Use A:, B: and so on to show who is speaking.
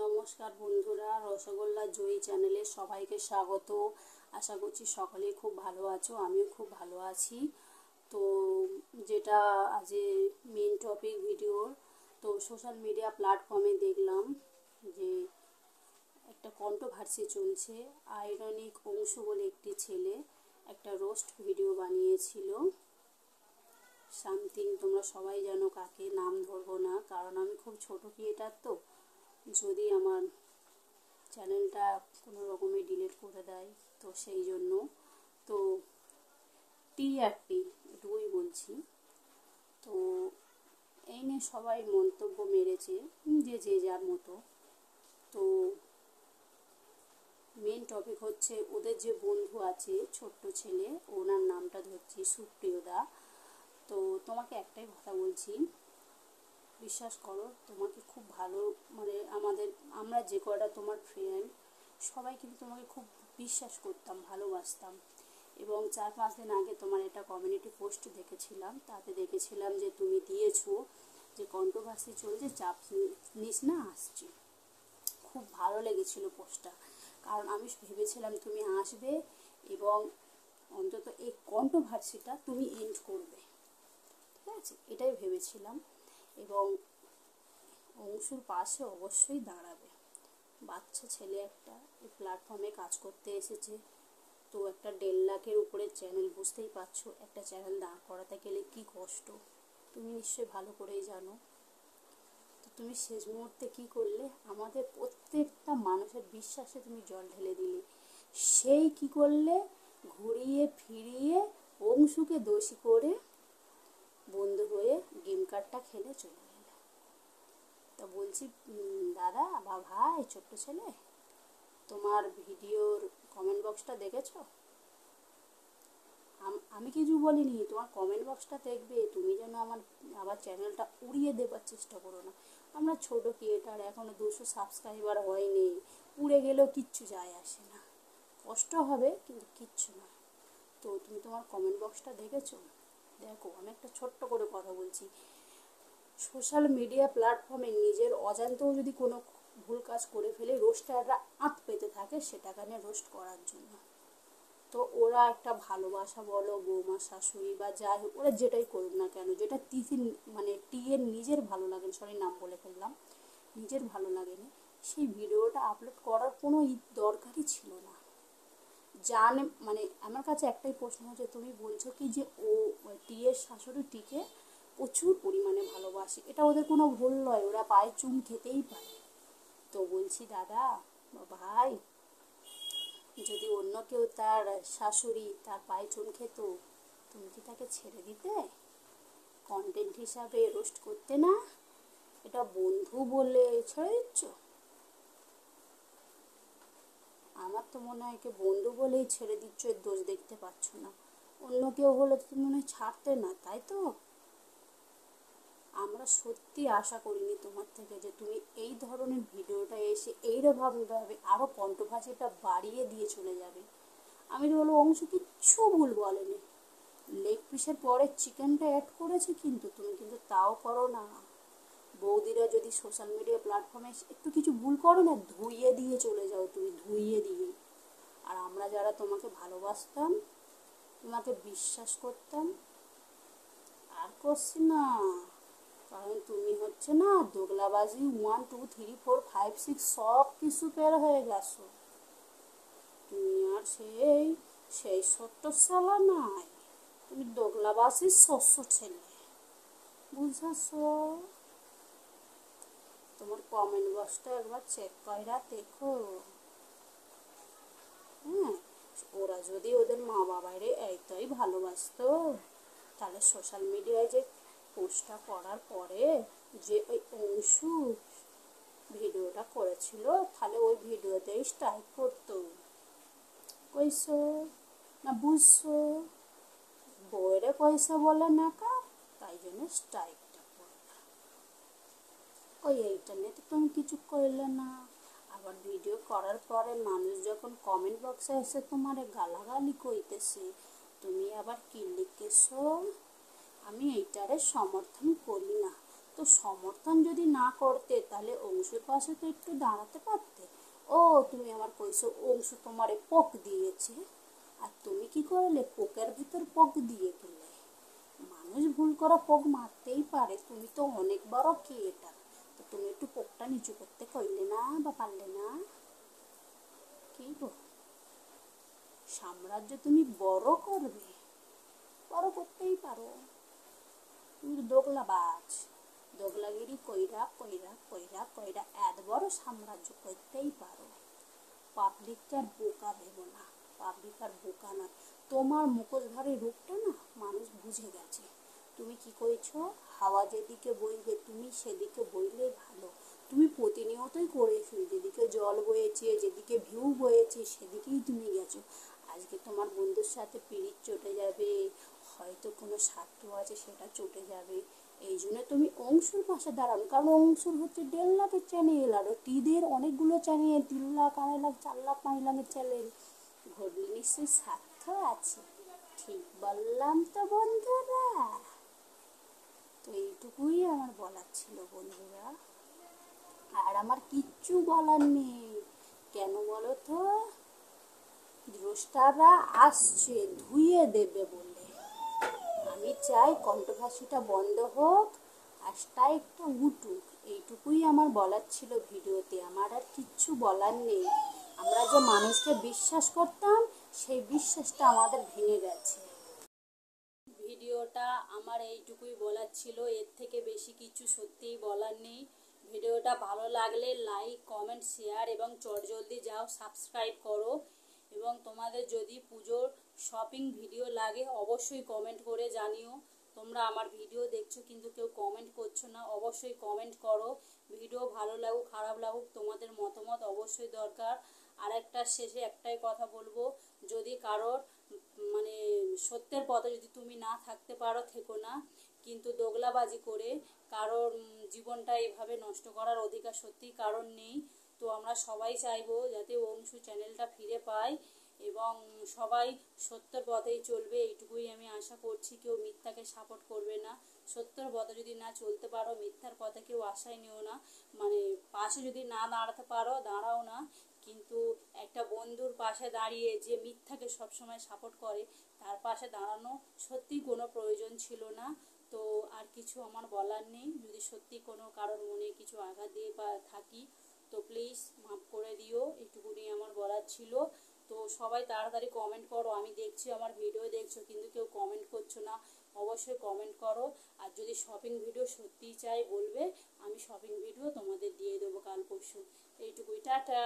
A: নমস্কার বন্ধুরা, রসগোল্লা জয়ী চ্যানেলে সবাইকে স্বাগত। আশা করছি সকলেই খুব ভালো আছো, আমিও খুব ভালো আছি। তো যেটা আজ মেন টপিক ভিডিওর, তো সোশ্যাল মিডিয়া প্ল্যাটফর্মে দেখলাম যে একটা কন্ট্রোভার্সি চলছে। আইরনিক অংশু বলে একটি ছেলে একটা রোস্ট ভিডিও বানিয়েছিল সামথিং, তোমরা সবাই জানো কাকে, নাম ধরবো না কারণ আমি খুব ছোট ক্রিয়েটার, তো যদি আমার চ্যানেলটা কোনো রকমে ডিলিট করে দেয় তো সেই জন্য। তো টিআরপি এটুকুই বলছি। তো এই নিয়ে সবাই মন্তব্য মেরেছে, যে যার মতো। তো মেন টপিক হচ্ছে ওদের যে বন্ধু আছে ছোট্ট ছেলে, ওনার নামটা ধরছি সুপ্রিয়দা। তো তোমাকে একটাই কথা বলছি, বিশ্বাস করো, তোমাকে খুব ভালো, মানে আমরা যে কটা তোমার ফ্রেন্ড সবাই কিন্তু তোমাকে খুব বিশ্বাস করতাম, ভালোবাসতাম। এবং 4-5 দিন আগে তোমার একটা কমিউনিটি পোস্ট দেখেছিলাম, তাতে দেখেছিলাম যে তুমি দিয়েছো যে কন্ট্রোভার্সি চলছে, চাপ নিস না, আসছি। খুব ভালো লেগেছিল পোস্টটা, কারণ আমি ভেবেছিলাম তুমি আসবে এবং অন্তত এই কন্ট্রোভার্সিটা তুমি এন্ড করবে, ঠিক আছে, এটাই ভেবেছিলাম। এবং অংশুর পাশে অবশ্যই দাঁড়াবে। বাচ্চা ছেলে একটা এই প্ল্যাটফর্মে কাজ করতে এসেছে, তো একটা 1.5 লাখের উপরে চ্যানেল, বুঝতেই পারছো একটা চ্যানেল দাঁড় করাতে গেলে কী কষ্ট, তুমি নিশ্চয়ই ভালো করেই জানো। তো তুমি শেষ মুহূর্তে কী করলে, আমাদের প্রত্যেকটা মানুষের বিশ্বাসে তুমি জল ঢেলে দিলে। সেই কী করলে, ঘুরিয়ে ফিরিয়ে অংশুকে দোষী করে বন্ধু হয়ে গেম কার্ডটা খেলে চলে গেলে। তা বলছি দাদা বা ভাই, ছোট্ট ছেলে, তোমার ভিডিওর কমেন্ট বক্সটা দেখেছো? আমি কিছু বলিনি, তোমার কমেন্ট বক্সটা দেখবে, তুমি যেন আবার চ্যানেলটা উড়িয়ে দেবার চেষ্টা করো না। আমরা ছোট ক্রিয়েটার, এখনও 200 সাবস্ক্রাইবার হয়নি, উড়ে গেলেও কিচ্ছু যায় আসে না, কষ্ট হবে কিন্তু কিচ্ছু না। তো তুমি তোমার কমেন্ট বক্সটা দেখেছো? দেখো, আমি একটা ছোট্ট করে কথা বলছি, সোশ্যাল মিডিয়া প্ল্যাটফর্মে নিজের অজান্তেও যদি কোনো ভুল কাজ করে ফেলে, রোস্টাররা আঁত পেতে থাকে সেটাকে নিয়ে রোস্ট করার জন্য। তো ওরা একটা ভালোবাসা বলো, বৌমা শাশুড়ি বা যাই হোক, ওরা যেটাই করুক না কেন, যেটা টিয়ের নিজের ভালো লাগে, সরি নাম বলে ফেললাম, নিজের ভালো লাগেনি, সেই ভিডিওটা আপলোড করার কোনো দরকারই ছিল না। আমার কাছে একটাই প্রশ্ন হচ্ছে, তুমি বলছো কি যে ও টিয়ের শাশুড়ি টিকে প্রচুর পরিমাণে ভালোবাসে, এটা ওদের কোনো ভুল নয়, ওরা পায়ে চুম খেতেই পারে। তো বলছি দাদা বা ভাই, যদি অন্য কেউ তার শাশুড়ি তার পায়ে চুন খেত, তুমি কি তাকে ছেড়ে দিতে? কন্টেন্ট হিসাবে রোস্ট করতে না, এটা বন্ধু বলে ছেড়ে দিচ্ছ? আমার তো মনে হয় কি বন্ধু বলেই ছেড়ে দিচ্ছ, এর দোষ দেখতে পাচ্ছ না। অন্য কেউ হলে তো তুমি মনে হয় ছাড়তে না, তাই তো? আমরা সত্যি আশা করিনি তোমার থেকে যে তুমি এই ধরনের ভিডিওটা এসে এইরকমভাবে আরও কন্ট্রোভার্সিটা বাড়িয়ে দিয়ে চলে যাবে। আমি তো বলবো অংশ কিচ্ছু ভুল বলেনি, লেগ পিসের পরে চিকেনটা অ্যাড করেছে, কিন্তু তুমি কিন্তু তাও করো না। বৌদিরা যদি সোশ্যাল মিডিয়া প্ল্যাটফর্মে একটু কিছু ভুল করো না, ধুইয়ে দিয়ে চলে যাও, তুমি ধুইয়ে দিয়ে। আর আমরা যারা তোমাকে ভালোবাসতাম, তোমাকে বিশ্বাস করতাম, আর করছি না, কারণ তুমি হচ্ছে না দোগলাবাজি 1 2 3 4 5 6 সব কিছু পের হয়ে গেছো। তুমি আর সেই সেই ছোট্ট ছেলে নাই, তুমি দোগলাবাজির শস্য ছেলে, বুঝেছো? তোমার কমেন্ট বক্সটা একবার চেক কইরা দেখো। হ্যাঁ, ওরা যদি ওদের মা বাবারে এইটাই ভালোবাসতো, তাহলে সোশ্যাল মিডিয়ায় যে পোস্টটা করার পরে যে ওই অংশু ভিডিওটা করেছিল, তাহলে ওই ভিডিওতেই স্ট্রাইক করতো। কইছো না, বুঝছো? বইরে পয়সা বলে না কা, তাই জন্য স্ট্রাইকটা করবে। ওই এইটা নিয়ে তো তুমি কিছু করলে না। আবার ভিডিও করার পরে মানুষ যখন কমেন্ট বক্সে এসে তোমার গালাগালি কইতেছে, তুমি আবার কি লিখেছো? আমি এইটারে সমর্থন করি না, তো সমর্থন যদি না করতে তাহলে অংশুর পাশে তো একটু দাঁড়াতে পারতে। ও তুমি আমার কইছো অংশু তোমারে পোক দিয়েছে, আর তুমি কি করলে পোকের ভিতর পোক দিয়ে গেলে। মানুষ ভুল করা পোক মারতেই পারে, তুমি তো অনেক বড় ক্রিয়েটার, তো তুমি একটু পোকটা নিচু করতে কইলে না বা পারলে না? কি গো, সাম্রাজ্য তুমি বড় করবে, বড় করতেই পারো, তুমি তো দোগলাবাজ, দোগলাগিরি কইরা কইরা কইরা কইরা এত বড় সাম্রাজ্য করতেই পারো। পাবলিককে আর বোকা ভেবো না, পাবলিক আর বোকা নয়। তোমার মুখোশধারী রূপটা না মানুষ বুঝে গেছে। তুমি কি করেছো, হাওয়া যেদিকে বইবে তুমি সেদিকে বইলেই ভালো। তুমি প্রতিনিয়তই করেছো, যেদিকে জল বয়েছে যেদিকে ভিউ বয়েছে সেদিকেই তুমি গেছো। আজকে তোমার বন্ধুর সাথে পিরিচ চটে যাবে, হয়তো কোনো স্বার্থ আছে সেটা চটে যাবে, এই জন্য তুমি অংশুর পাশে দাঁড়ানো, কারণ অংশুর হচ্ছে 1.5 লাখের চ্যানেল, আর টিদের অনেকগুলো চ্যানেল, 3 লাখ 2.5 লাখ 4 লাখ 5 লাখের চ্যানেল, ঘটলে নিশ্চয়ই স্বার্থ আছে। ঠিক বললাম তো বন্ধুরা? তো এইটুকুই আমার বলার ছিল বন্ধুরা, আর আমার কিচ্ছু বলার নেই। কেন বলো তো, দ্রষ্টারা আসছে ধুইয়ে দেবে বলে। আমি চাই কন্ট্রোভার্সিটা বন্ধ হোক, আজটা একটা উঠুক, এইটুকুই আমার বলার ছিল ভিডিওতে, আমার আর কিচ্ছু বলার নেই। আমরা যে মানুষকে বিশ্বাস করতাম সেই বিশ্বাসটা আমাদের ভেঙে গেছে। ভিডিওটা আমার এইটুকুই বলার ছিল, এর থেকে বেশি কিছু সত্যিই বলার নেই। ভিডিওটা ভালো লাগলে লাইক কমেন্ট শেয়ার এবং চটজলদি যাও সাবস্ক্রাইব করো, এবং তোমাদের যদি পুজোর শপিং ভিডিও লাগে অবশ্যই কমেন্ট করে জানিও। তোমরা আমার ভিডিও দেখছো কিন্তু কেউ কমেন্ট করছো না, অবশ্যই কমেন্ট করো। ভিডিও ভালো লাগুক খারাপ লাগুক তোমাদের মতামত অবশ্যই দরকার। আর একটা শেষে একটাই কথা বলবো, যদি কারোর মানে সত্যের পথে যদি তুমি না থাকতে পারো থেকো না, কিন্তু দোগলাবাজি করে কারোর জীবনটা এইভাবে নষ্ট করার অধিকার সত্যিই কারণ নেই। তো আমরা সবাই চাইবো যাতে অংশু চ্যানেলটা ফিরে পায় এবং সবাই সত্যের পথেই চলবে, এইটুকুই আমি আশা করছি। কেউ মিথ্যাকে সাপোর্ট করবে না, সত্যের পথে যদি না চলতে পারো মিথ্যার পথে কেউ আশাই নিও না। মানে পাশে যদি না দাঁড়াতে পারো দাঁড়াও না, কিন্তু একটা বন্ধুর পাশে দাঁড়িয়ে যে মিথ্যাকে সবসময় সাপোর্ট করে তার পাশে দাঁড়ানো সত্যি কোনো প্রয়োজন ছিল না। তো আর কিছু আমার বলার নেই, যদি সত্যি কোনো কারোর মনে কিছু আঘাত দিয়ে বা থাকি তো প্লিজ মাফ করে দিও, এইটুকুনি আমার বলার ছিল। তো সবাই তাড়াতাড়ি কমেন্ট করো, আমি দেখছি আমার ভিডিও দেখছো কিন্তু কেউ কমেন্ট করছো না, অবশ্যই কমেন্ট করো। আর যদি শপিং ভিডিও সত্যিই চাই বলবে, আমি শপিং ভিডিও তোমাদের দিয়ে দেবো কাল পরশু। এইটুকুই, টাটা।